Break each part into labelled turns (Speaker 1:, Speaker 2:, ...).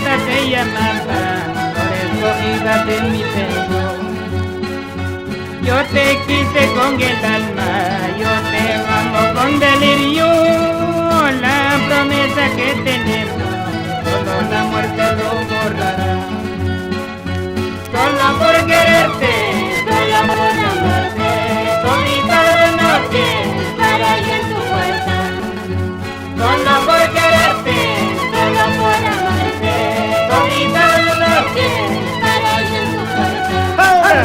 Speaker 1: Juanita se llamaba, por escogida de mi pecho. Yo te quise con el alma, yo te amo con delirio. La promesa que tenemos, solo la muerte lo borrará. Solo por quererte, solo por amarte, todita la noche para ir en tu puerta. Solo por quererte, solo por amarte, todita la noche para ir en tu puerta. Ahora,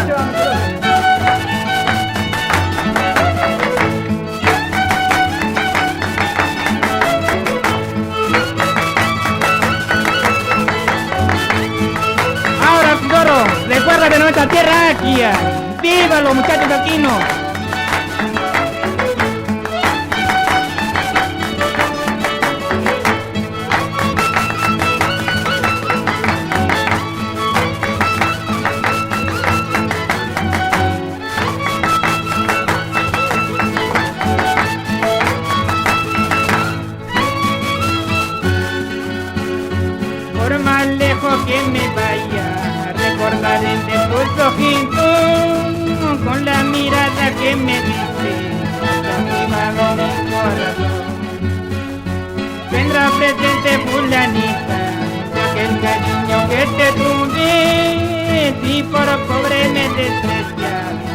Speaker 1: Doro, recuerda de nuestra tierra aquí. ¡Viva los muchachos taquinos! Por más lejos que me vaya, recordaré de tus ojitos, con la mirada que me diste, lastimado mi corazón. Tendrá presente fulanita, aquel cariño que te tuve, si por pobre me desprecias.